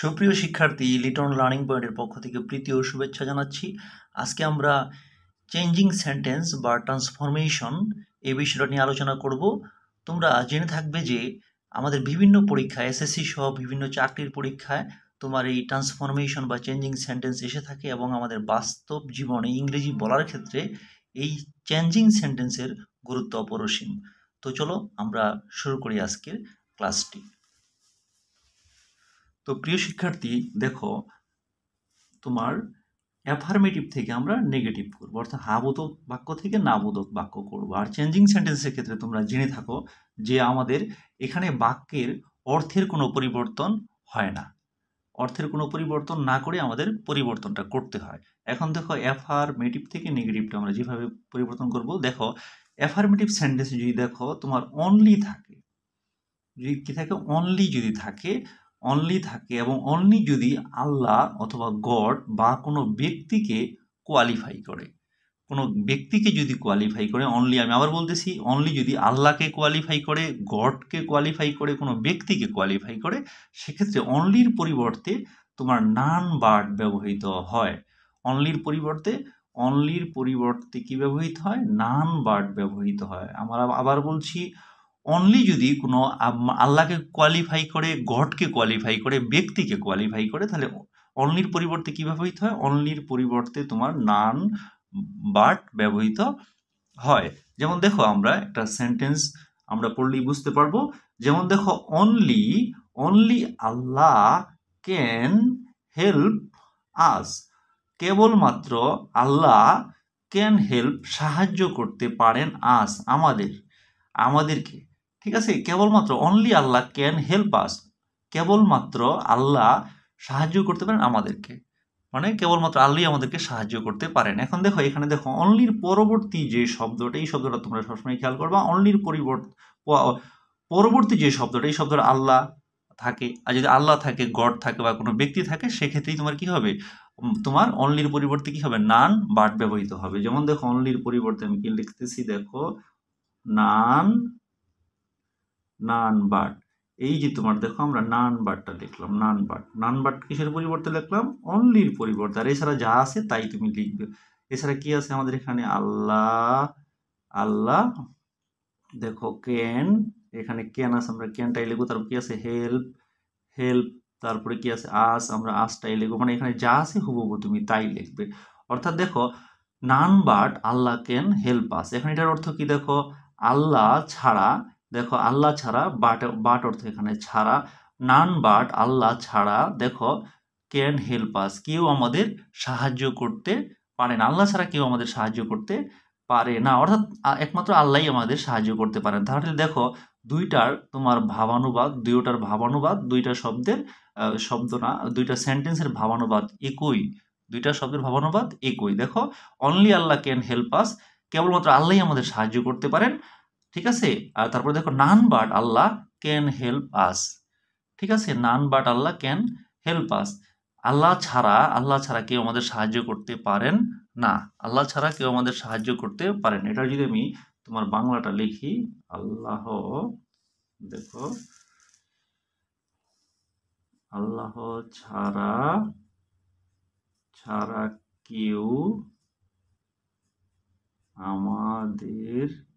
সুপ্রিয় শিক্ষার্থী, লিটন লার্নিং পয়েন্টের পক্ষ থেকে প্রীতি ও শুভেচ্ছা জানাচ্ছি। আজকে আমরা চেঞ্জিং সেন্টেন্স বা ট্রান্সফরমেশন এই বিষয়টা নিয়ে আলোচনা করব। তোমরা জেনে থাকবে যে আমাদের বিভিন্ন পরীক্ষায়, এসএসসি সহ বিভিন্ন চাকরির পরীক্ষায় তোমার এই ট্রান্সফরমেশন বা চেঞ্জিং সেন্টেন্স এসে থাকে এবং আমাদের বাস্তব জীবনে ইংরেজি বলার ক্ষেত্রে এই চেঞ্জিং সেন্টেন্সের গুরুত্ব অপরিসীম। তো চলো আমরা শুরু করি আজকের ক্লাসটি। তো প্রিয় শিক্ষার্থী, দেখো তোমার অ্যাফার্মেটিভ থেকে আমরা নেগেটিভ করব, অর্থাৎ হা বোধক বাক্য থেকে না বোধক বাক্য করব। আর চেঞ্জিং সেন্টেন্সের ক্ষেত্রে তোমরা জেনে থাকো যে আমাদের এখানে বাক্যের অর্থের কোনো পরিবর্তন হয় না, অর্থের কোনো পরিবর্তন না করে আমাদের পরিবর্তনটা করতে হয়। এখন দেখো অ্যাফার্মেটিভ থেকে নেগেটিভটা আমরা যেভাবে পরিবর্তন করব, দেখো অ্যাফার্মেটিভ সেন্টেন্স যদি দেখো তোমার অনলি থাকে, যদি কি থাকে অনলি থাকে এবং অনলি যদি আল্লাহ অথবা গড বা কোনো ব্যক্তিকে কোয়ালিফাই করে, কোনো ব্যক্তিকে যদি কোয়ালিফাই করে, অনলি, আমি আবার বলতেছি, অনলি যদি আল্লাহকে কোয়ালিফাই করে, গডকে কোয়ালিফাই করে, কোনো ব্যক্তিকে কোয়ালিফাই করে, সেক্ষেত্রে অনলির পরিবর্তে তোমার নান বার্ড ব্যবহৃত হয়। অনলির পরিবর্তে কি ব্যবহৃত হয়? নান বার্ড ব্যবহৃত হয়। আমরা আবার বলছি, অনলি যদি কোনো আল্লাহকে কোয়ালিফাই করে, গডকে কোয়ালিফাই করে, ব্যক্তিকে কোয়ালিফাই করে, তাহলে অনলির পরিবর্তে কি ব্যবহৃত হয়? অনলির পরিবর্তে তোমার নান বাট ব্যবহৃত হয়। যেমন দেখো, আমরা একটা সেন্টেন্স আমরা পড়লেই বুঝতে পারবো। যেমন দেখো, অনলি আল্লাহ ক্যান হেল্প আস। কেবলমাত্র আল্লাহ ক্যান হেল্প, সাহায্য করতে পারেন, আস, আমাদেরকে। ঠিক আছে, কেবলমাত্র অনলি আল্লাহ ক্যান হেল্প আস, কেবলমাত্র আল্লাহ সাহায্য করতে পারেন আমাদেরকে, মানে কেবলমাত্র আল্লাহ আমাদেরকে সাহায্য করতে পারেন। এখন দেখো, এখানে দেখো অনলির পরবর্তী যে শব্দটা, এই শব্দটা তোমরা সবসময় খেয়াল করবা। অনলির পরবর্তী যে শব্দটা, এই শব্দটা আল্লাহ থাকে, আর যদি আল্লাহ থাকে, গড থাকে বা কোনো ব্যক্তি থাকে, সেক্ষেত্রেই তোমার কি হবে? তোমার অনলির পরিবর্তে কি হবে? নান বাট ব্যবহৃত হবে। যেমন দেখো, অনলির পরিবর্তে আমি কি লিখতেছি, দেখো নান বাট। এই যে তোমার দেখো, আমরা নান বাটটা লিখলাম, নান বাট কিসের পরিবর্তে লিখলাম? অনলির পরিবর্তে। আর এছাড়া যা আছে তাই তুমি লিখবে। এছাড়া কি আছে আমাদের এখানে? আল্লাহ, দেখো ক্যান, এখানে ক্যান আছে, আমরা ক্যানটাই লিখবো। তারপর কি আছে? হেল্প, তারপরে কি আছে? আস, আমরা আসটাই লিখবো। মানে এখানে যা আছে হুবহু তুমি তাই লিখবে। অর্থাৎ দেখো, none but Allah can help আস, এখন এটার অর্থ কি? দেখো, আল্লাহ ছাড়া, দেখো আল্লাহ ছাড়া, বাট অর্থ এখানে ছাড়া, নান বাট আল্লাহ ছাড়া, দেখো ক্যান হেল্প আস, কেউ আমাদের সাহায্য করতে পারে না। আল্লাহ ছাড়া কেউ আমাদের সাহায্য করতে পারে না, অর্থাৎ একমাত্র আল্লাহই আমাদের সাহায্য করতে পারেন। তাহলে দেখো, দুইটার দুইটা শব্দের শব্দ না, দুইটা সেন্টেন্সের ভাবানুবাদ একই, দুইটা শব্দের ভাবানুবাদ একই। দেখো, অনলি আল্লাহ ক্যান হেল্প আস, কেবলমাত্র আল্লাহই আমাদের সাহায্য করতে পারেন। ঠিক আছে। আর তারপরে দেখো, none but Allah can help us. ঠিক আছে, none but Allah can help us, Allah ছাড়া কেউ আমাদের সাহায্য করতে পারেন না, আল্লাহ ছাড়া কেউ আমাদের সাহায্য করতে পারেন। এটা যদি আমি তোমার বাংলাটা লিখি, আল্লাহ, দেখো, আল্লাহ ছাড়া কেউ আমাদেরকে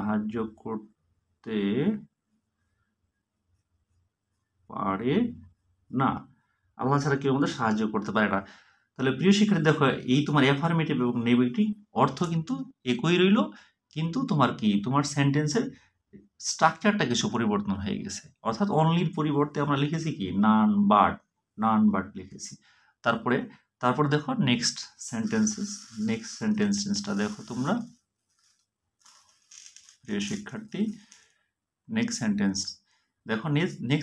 সাহায্য করতে পারে না, আল্লাহ ছাড়া কেউ আমাদের সাহায্য করতে পারে না। তাহলে প্রিয় শিক্ষার্থী, দেখো, এই তোমার অ্যাফার্মেটিভ এবং নেগেটিভ অর্থ কিন্তু একই রইল, কিন্তু তোমার কি, তোমার সেন্টেন্সের স্ট্রাকচারটা কিছু পরিবর্তন হয়ে গেছে। অর্থাৎ অনলির পরিবর্তে আমরা লিখেছি কি? নান বাট লিখেছি। তারপরে দেখো নেক্সট সেন্টেন্সটা দেখো তোমরা, প্রিয় শিক্ষার্থী, নেক্সট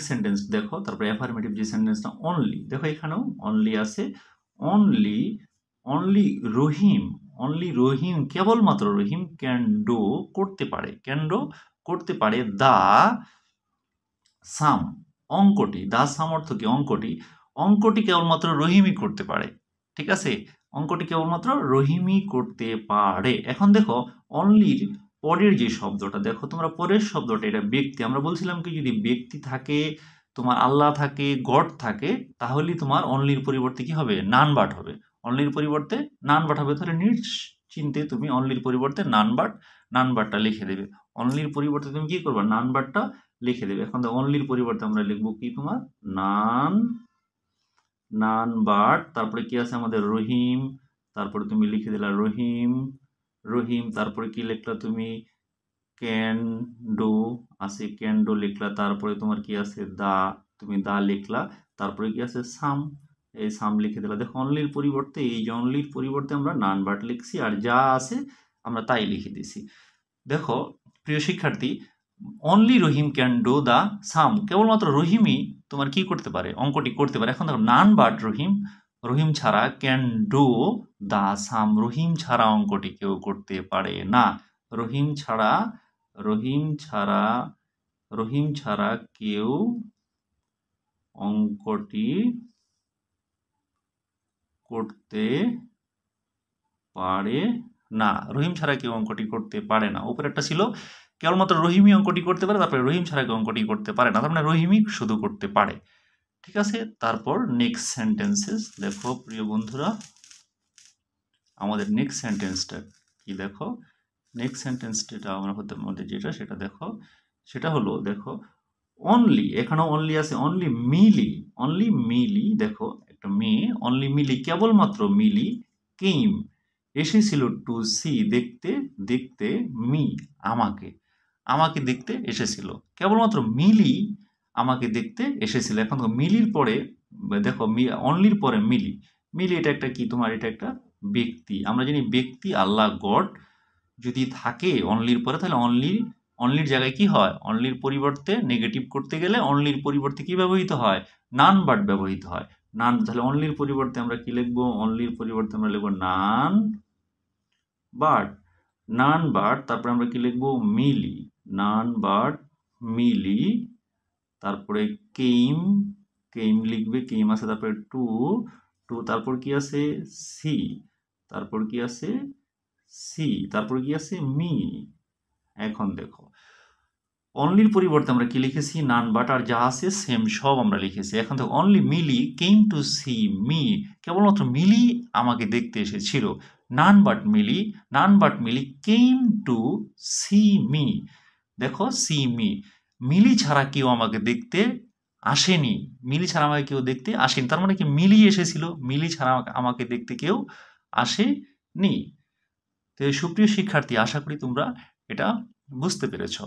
সেন্টেন্স দেখো। তারপরে অ্যাফার্মেটিভ যে সেন্টেন্সটা অনলি, দেখো এখানেও অনলি আছে। অনলি রহিম, কেবলমাত্র রহিম ক্যান ডো, করতে পারে, দা সাম, অঙ্কটি। দা সাম অর্থ কি? অঙ্কটি কেবলমাত্র রহিমই করতে পারে। ঠিক আছে, অঙ্কটি কেবলমাত্র রহিমই করতে পারে। এখন দেখো, অনলির পরের যে শব্দটা দেখো তোমরা, পরের শব্দটা এটা ব্যক্তি। আমরা বলছিলাম কি যদি ব্যক্তি থাকে, তোমার আল্লাহ থাকে, গড থাকে, তাহলেই তোমার অনলির পরিবর্তে কি হবে, নান বাট হবে। অনলির পরিবর্তে নান বাট হবে। তাহলে নিশ্চিন্তে তুমি অনলির পরিবর্তে নান বাটটা লিখে দেবে। অনলির পরিবর্তে তুমি কি করবে, নান বাটটা লিখে দেবে। এখন তো অনলির পরিবর্তে আমরা লিখবো কি তোমার নান বাট, তারপরে কি আছে আমাদের রহিম, তারপরে তুমি লিখে দিলা রহিম, তারপরে কি লিখলা তুমি ক্যান ডো আছে, ক্যান ডো লিখলা, তারপরে তোমার কি আছে তুমি দা লিখলা, তারপরে কি আছে সাম, এই সাম লিখে দিলা। দেখো অনলির পরিবর্তে, এই যে অনলির পরিবর্তে আমরা নান বাট লিখছি, আর যা আছে আমরা তাই লিখে দিছি। দেখো প্রিয় শিক্ষার্থী, অনলি রহিম ক্যান ডো দা সাম, কেবলমাত্র রহিমই তোমার কি করতে পারে, অঙ্কটি করতে পারে। এখন দেখো নান বাট রহিম ছাড়া ক্যান ডো দা সাম, রহিম ছাড়া অঙ্কটি কেউ করতে পারে না। রহিম ছাড়া কেউ অঙ্কটি করতে পারে না। রহিম ছাড়া কেউ অঙ্কটি করতে পারে না। উপরে একটা ছিল কেবলমাত্র রহিমই অঙ্কটি করতে পারে, তারপরে রহিম ছাড়া কেউ অঙ্কটি করতে পারে না, তার মানে রহিমই শুধু করতে পারে। ঠিক আছে, তারপর নেক্সট সেন্টেন্সেস দেখো প্রিয় বন্ধুরা, আমাদের নেক্সট সেন্টেন্সটা কি দেখো। নেক্সট সেন্টেন্সটা আমরা মধ্যে যেটা সেটা দেখো, সেটা হলো দেখো অনলি, এখানেও অনলি আছে, অনলি মিলি দেখো একটা মেয়ে, অনলি মিলি কেবলমাত্র মিলি কেম এসেছিল টু সি দেখতে মি আমাকে দেখতে এসেছিল। কেবলমাত্র মিলি আমাকে দেখতে এসেছিল। এখন মিলির পরে দেখো অনলির পরে মিলি এটা একটা কি তোমার, এটা একটা ব্যক্তি। আমরা জানি ব্যক্তি আল্লাহ গড যদি থাকে অনলির পরে, তাহলে অনলির জায়গায় কি হয়, অনলির পরিবর্তে নেগেটিভ করতে গেলে অনলির পরিবর্তে কি ব্যবহৃত হয়, নান বাট ব্যবহৃত হয়। তাহলে অনলির পরিবর্তে আমরা কি লিখবো, অনলির পরিবর্তে আমরা লিখবো নান বাট, তারপরে আমরা কি লিখবো মিলি, তারপরে কেইম লিখবে, কেইম আছে, তারপরে টু, তারপর কি আছে তারপর কি আছে মি। এখন দেখো অনলির পরিবর্তে আমরা কি লিখেছি, নান বাট, আর যা আছে সেম সব আমরা লিখেছি। এখন দেখো only Milly came to see me, কেবলমাত্র মিলি আমাকে দেখতে এসেছিল। None but Milly came to see me, দেখো সি মি, মিলি ছাড়া কেউ আমাকে দেখতে আসেনি, তার মানে কি মিলি এসেছিল, মিলি ছাড়া আমাকে দেখতে কেউ আসেনি। তো সুপ্রিয় শিক্ষার্থী, আশা করি তোমরা এটা বুঝতে পেরেছ।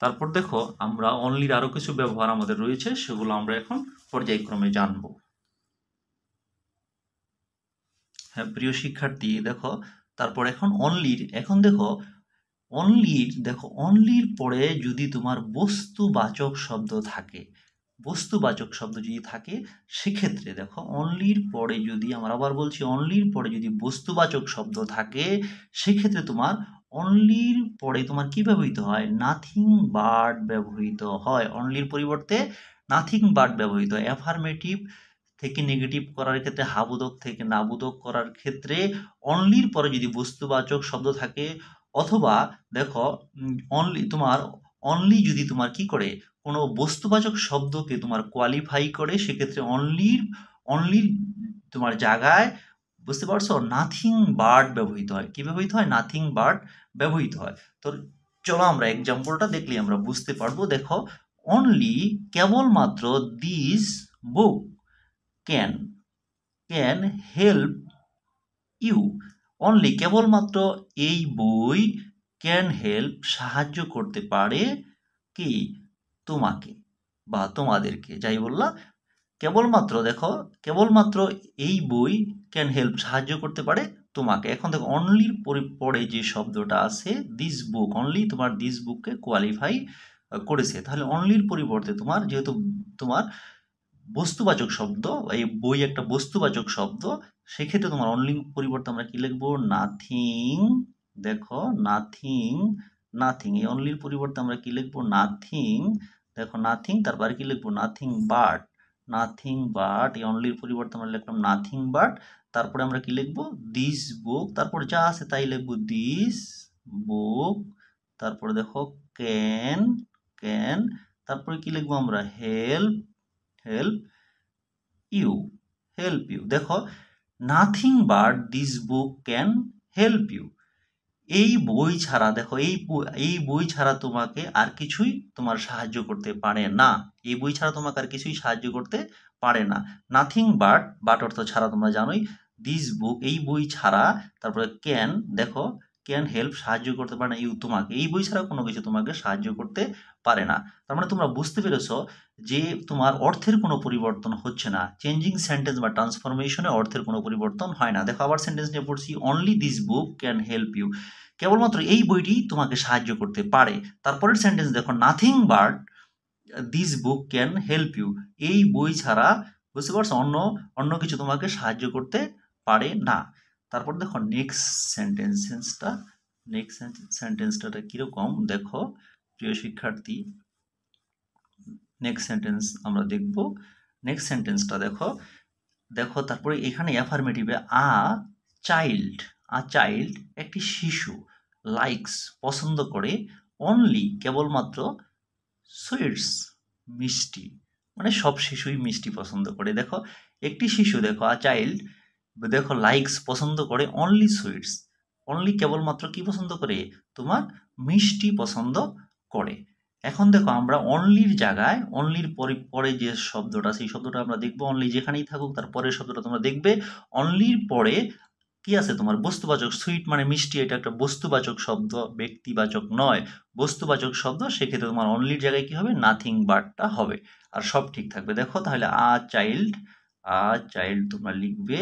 তারপর দেখো আমরা অনলির আরো কিছু ব্যবহার আমাদের রয়েছে, সেগুলো আমরা এখন পর্যায়ক্রমে জানব। হ্যাঁ প্রিয় শিক্ষার্থী দেখো, তারপর এখন অনলির পরে যদি তোমার বস্তুবাচক শব্দ থাকে, সেক্ষেত্রে দেখো অনলির পরে যদি, আমরা আবার বলছি, অনলির পরে যদি বস্তুবাচক শব্দ থাকে, সেক্ষেত্রে তোমার অনলির পরে তোমার কি ব্যবহৃত হয়, নাথিং বাট ব্যবহৃত হয়। অনলির পরিবর্তে নাথিং বাট ব্যবহৃত হয়। অ্যাফার্মেটিভ থেকে নেগেটিভ করার ক্ষেত্রে, হাবোধক থেকে নাবোধক করার ক্ষেত্রে অনলির পরে যদি বস্তুবাচক শব্দ থাকে, অথবা দেখো অনলি যদি তোমার কি করে, কোনো বস্তুবাচক শব্দকে তোমার কোয়ালিফাই করে, সেক্ষেত্রে অনলির তোমার জায়গায়, বুঝতে পারছো, নাথিং বাট ব্যবহৃত হয়। কি ব্যবহৃত হয়, নাথিং বাট ব্যবহৃত হয়। তো চলো আমরা এক্সাম্পলটা দেখলে আমরা বুঝতে পারবো। দেখো অনলি কেবলমাত্র this book can help you, only কেবলমাত্র এই বই ক্যান হেল্প সাহায্য করতে পারে কি, তোমাকে বা তোমাদেরকে, যাই বললা, কেবলমাত্র এই বই ক্যান হেল্প সাহায্য করতে পারে তোমাকে। এখন দেখো অনলির পরে যে শব্দটা আছে দিস বুক, অনলি তোমার দিস বুককে কোয়ালিফাই করেছে। তাহলে অনলির পরিবর্তে তোমার, যেহেতু তোমার বস্তুবাচক শব্দ, এই বই একটা বস্তুবাচক শব্দ, সেক্ষেত্রে তোমার অনলি পরিবর্তে আমরা কি লিখবো, নাথিং। দেখো নাথিং, এই অনলির পরিবর্তে আমরা কি লিখবো, নাথিং। দেখো নাথিং, তারপর কি লিখবো, নাথিং বাট, এই অনলির পরিবর্তে আমরা লিখলাম নাথিং বাট, তারপরে আমরা কি লিখবো, দিস বুক, তারপর যা আছে তাই লিখবো, দিস বুক তারপরে দেখো ক্যান ক্যান, তারপরে কি লিখবো আমরা help help you help you. দেখো nothing but this book can help you. এই বই ছাড়া দেখো এই বই ছাড়া তোমাকে আর কিছুই তোমার সাহায্য করতে পারে না। এই বই ছাড়া তোমাকে আর কিছুই সাহায্য করতে পারে না। নাথিং বাট অর্থ ছাড়া তোমরা জানোই। দিস বুক এই বই ছাড়া, তারপরে ক্যান দেখো ক্যান হেল্প সাহায্য করতে পারে না ইউ তোমাকে। এই বই ছাড়া কোনো কিছু তোমাকে সাহায্য করতে পারে না। তার মানে তোমরা বুঝতে পেরেছো যে তোমার অর্থের কোনো পরিবর্তন হচ্ছে না। চেঞ্জিং সেন্টেন্স বা ট্রান্সফরমেশনে অর্থের কোনো পরিবর্তন হয় না। দেখো আবার সেন্টেন্স নিয়ে পড়ছি, only this book can help you. কেবলমাত্র এই বইটি তোমাকে সাহায্য করতে পারে। তারপরের সেন্টেন্স দেখো nothing but this book can help you. এই বই ছাড়া বুঝতে পারছো অন্য কিছু তোমাকে সাহায্য করতে পারে না। তারপর দেখো নেক্সট সেন্টেন্সটা কিরকম দেখো প্রিয় শিক্ষার্থী। নেক্সট সেন্টেন্স আমরা দেখব। নেক্সট সেন্টেন্সটা দেখো দেখো তারপরে এখানে অ্যাফার্মেটিভে চাইল্ড একটি শিশু, লাইকস পছন্দ করে, অনলি কেবলমাত্র, সুইটস মিষ্টি, মানে সব শিশুই মিষ্টি পছন্দ করে। দেখো একটি শিশু দেখো চাইল্ড দেখো লাইকস পছন্দ করে, অনলি সুইটস অনলি কেবলমাত্র কি পছন্দ করে, তোমার মিষ্টি পছন্দ করে। এখন দেখো আমরা অনলির জায়গায় অনলির পরে যে শব্দটা সেই শব্দটা আমরা দেখবো। অনলি যেখানেই থাকুক তার পরের শব্দটা তোমরা দেখবে। অনলির পরে কি আছে তোমার বস্তুবাচক, সুইট মানে মিষ্টি, এটা একটা বস্তুবাচক শব্দ, ব্যক্তিবাচক নয়, বস্তুবাচক শব্দ। সেক্ষেত্রে তোমার অনলির জায়গায় কি হবে, নাথিং বাটটা হবে, আর সব ঠিক থাকবে। দেখো তাহলে চাইল্ড তোমরা লিখবে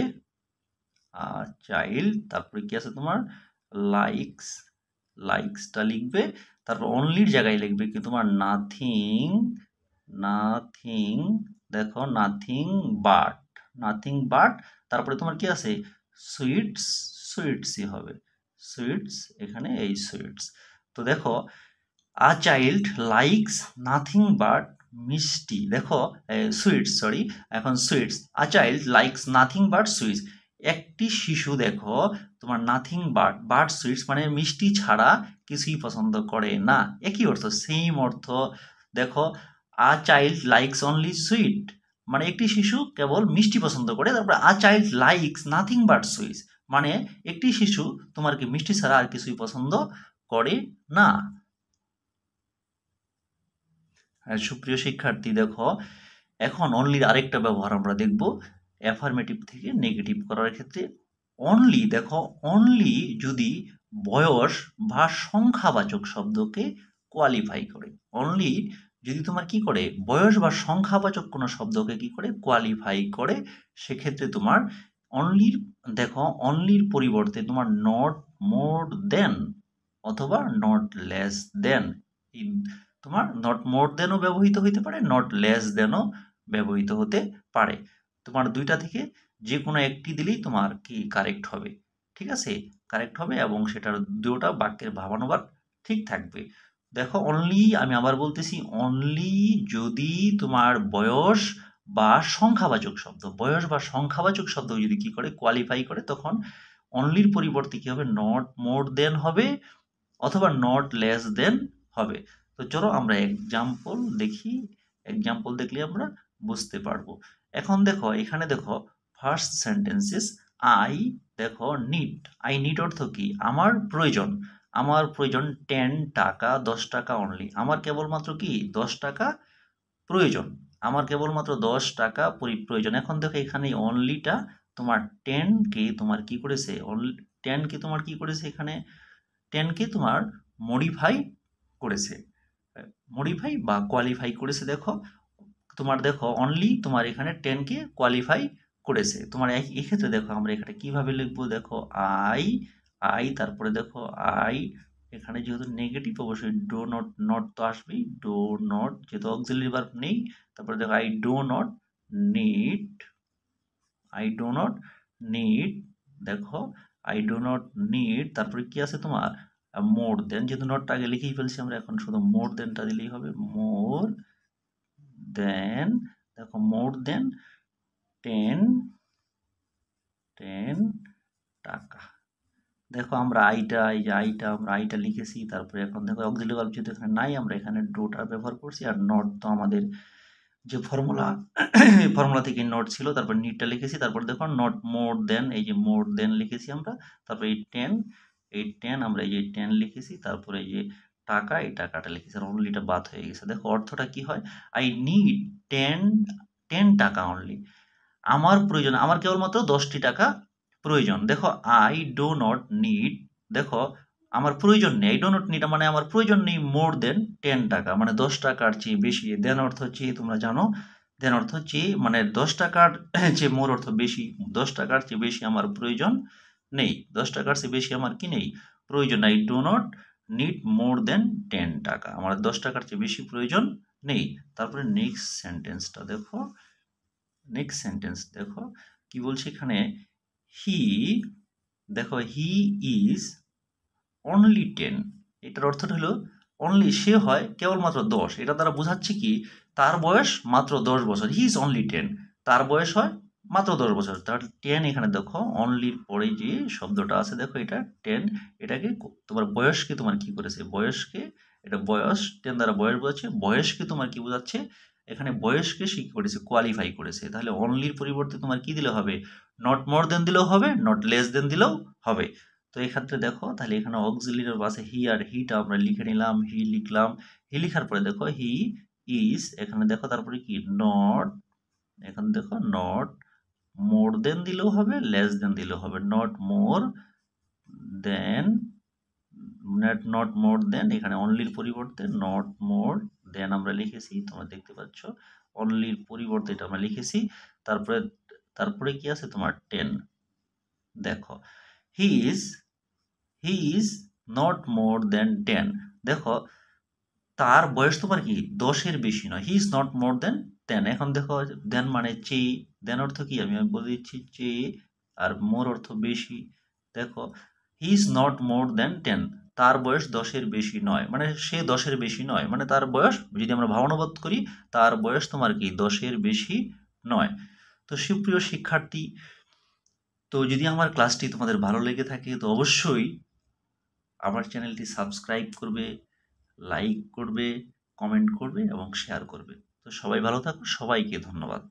চাইল্ড, তারপরে কি আছে তোমার লাইকসটা লিখবে। তারপর অনলির জায়গায় লিখবে কি তোমার নাথিং দেখো নাথিং বাট, তারপরে তোমার কি আছে সুইটসই হবে, সুইটস এখানে এই সুইটস। তো দেখো a child likes nothing but মিষ্টি, দেখো সুইটস, সরি এখন sweets. A child likes nothing but sweets, একটি শিশু দেখো তোমার নাথিং বাট সুইটস মানে মিষ্টি ছাড়া কিছুই পছন্দ করে না। একই অর্থ, সেম অর্থ। দেখো a child likes only sweet মানে একটি শিশু কেবল মিষ্টি পছন্দ করে। তারপরে a child likes nothing but sweets মানে একটি শিশু তোমার কি মিষ্টি ছাড়া আর কিছুই পছন্দ করে না। সুপ্রিয় শিক্ষার্থী দেখো এখন অনলির আরেকটা ব্যবহার আমরা দেখব অ্যাফার্মেটিভ থেকে নেগেটিভ করার ক্ষেত্রে। অনলি দেখো অনলি যদি বয়স বা সংখ্যাবাচক শব্দকে কোয়ালিফাই করে, অনলি যদি তোমার কি করে বয়স বা সংখ্যাবাচক কোনো শব্দকে কি করে কোয়ালিফাই করে, সেক্ষেত্রে তোমার অনলির পরিবর্তে তোমার নট মোর দেন অথবা নট লেস দেন, তোমার নট মোর দেনও ব্যবহৃত হইতে পারে, নট লেস দেনও ব্যবহৃত হতে পারে। তোমার দুইটা থেকে যে কোনো একটি দিলেই তোমার কি কারেক্ট হবে, ঠিক আছে, কারেক্ট হবে এবং সেটার দুটোটা বাক্যের ভাবানুবাদ ঠিক থাকবে। দেখো অনলি, আমি আবার বলতেছি, অনলি যদি তোমার বয়স বা সংখ্যাবাচক শব্দ যদি কি করে কোয়ালিফাই করে, তখন অনলির পরিবর্তে কি হবে, নট মোর দেন হবে অথবা নট লেস দেন হবে। তো চলো আমরা এক্সাম্পল দেখি, এক্সাম্পল দেখলে আমরা বুঝতে পারবো। এখন দেখো এখানে দেখো ফার্স্ট সেন্টেন্সেস আই নিড অর্থ কি, আমার প্রয়োজন 10 টাকা 10 টাকা অনলি, আমার কেবলমাত্র কি 10 টাকা প্রয়োজন, আমার কেবলমাত্র 10 টাকা প্রয়োজন। এখন দেখো এখানে অনলিটা তোমার 10 কে তোমার কি করেছে, 10 কে তোমার কি করেছে, এখানে 10 কে তোমার মডিফাই করেছে, মডিফাই বা কোয়ালিফাই করেছে। দেখো তোমার দেখো অনলি তোমার এখানে 10 কে কোয়ালিফাই করেছে। তোমার এক্ষেত্রে দেখো আমরা এখানে কিভাবে লিখবো, দেখো আই তারপরে দেখো এখানে যেহেতু নেগেটিভ অবশ্যই নট তো আসবেই, ডো নট যেহেতু অক্সিলারি ভার্ব নেই। তারপরে দেখো আই ডো নট নিড দেখো আই ডো নট নিড, তারপরে কি আছে তোমার মোর দেন, যেহেতু নটটা আগে লিখেই ফেলছি আমরা, এখন শুধু মোর দেনটা দিলেই হবে, মোর দেন দেখো মোর দেন 10 টাকা। দেখো আমরা আইটা, এই যে আইটা, আমরা আইটা লিখেছি। তারপরে এখন দেখো অক্সিলিয়ারি ভার্ব যেহেতু এখানে নাই, আমরা এখানে ডোটা ব্যবহার করছি। আর নট তো আমাদের যে ফর্মুলা, ফর্মুলা থেকে নট ছিল, তারপর নিডটা লিখেছি। তারপর দেখো নট মোর দেন, এই যে মোর দেন লিখেছি আমরা। তারপর এই টেন আমরা এই যে 10 লিখেছি। তারপরে এই যে টাকা, এই টাকাটা লিখেছি। আর অনলিটা বাদ হয়ে গেছে। দেখো অর্থটা কি হয়, আই নিড 10 টাকা অনলি। আমার প্রয়োজন, আমার কেবলমাত্র 10টি টাকা প্রয়োজন। দেখো আই ডো নট নিড, দেখো আমার প্রয়োজন নেই, আই ডো নট নিড মানে আমার প্রয়োজন নেই মোর দেন 10 টাকা, মানে 10 টাকার চেয়ে বেশি। দেন অর্থ হচ্ছে, তোমরা জানো দেন অর্থ হচ্ছে মানে 10 টাকার চেয়ে মোর অর্থ বেশি। 10 টাকার চেয়ে বেশি আমার প্রয়োজন নেই, 10 টাকার চেয়ে বেশি আমার কি নেই, প্রয়োজন। I do not need more than 10 taka, আমার 10 টাকার চেয়ে বেশি প্রয়োজন নেই। তারপরে নেক্সট সেন্টেন্সটা দেখো, নেক্সট সেন্টেন্স দেখো কি বলছে এখানে, হি, দেখো হি ইজ অনলি 10, এটার অর্থটা হলো অনলি, সে হয় কেবলমাত্র 10। এটা দ্বারা বোঝাচ্ছে কি, তার বয়স মাত্র 10 বছর। হি ইজ অনলি 10, তার বয়স হয় মাত্র 10 বছর। তাহলে 10 এখানে দেখো অনলির পরে যে শব্দটা আছে, দেখো এটা 10, এটাকে তোমার বয়সকে তোমার কি করেছে, বয়সকে, এটা বয়স 10 দ্বারা বয়স বোঝাচ্ছে, বয়সকে তোমার কি বোঝাচ্ছে, এখানে বয়সকে সে কি করেছে, কোয়ালিফাই করেছে। তাহলে অনলির পরিবর্তে তোমার কি দিলে হবে, নট মোর দেন দিলেও হবে, নট লেস দেন দিলেও হবে। তো এক্ষেত্রে দেখো তাহলে এখানে অক্সিলিয়ারি ভার্ব আছে হি, আর হিটা আমরা লিখে নিলাম, হি লিখলাম। হি লিখার পরে দেখো হি ইজ, এখানে দেখো তারপরে কি নট, এখানে দেখো নট মোর দেন দিলেও হবে, লেস দেন দিলেও হবে। Not more then, not more দেন, এখানে অনলির পরিবর্তে নট মোর দেন আমরা লিখেছি, তোমরা দেখতে পাচ্ছ অনলির পরিবর্তে এটা আমরা লিখেছি। তারপরে তারপরে কি আছে তোমার 10, দেখো he is not more than 10, দেখো তার বয়স তোমার কি 10-এর বেশি নয়। He is not more than 10। এখন দেখো দেন মানে চেয়ে, দেন অর্থ কি আমি বলে দিচ্ছি, চেয়ে, আর মোর অর্থ বেশি। দেখো he is not more than 10, তার বয়স 10-এর বেশি নয়, মানে সে 10-এর বেশি নয়, মানে তার বয়স যদি আমরা ভাবানুবাদ করি, তার বয়স তোমার কি 10-এর বেশি নয়। তো সুপ্রিয় শিক্ষার্থী, তো যদি আমার ক্লাসটি তোমাদের ভালো লেগে থাকে তো অবশ্যই আমার চ্যানেলটি সাবস্ক্রাইব করবে, লাইক করবে, কমেন্ট করবে এবং শেয়ার করবে। তো সবাই ভালো থাকো, সবাইকে ধন্যবাদ।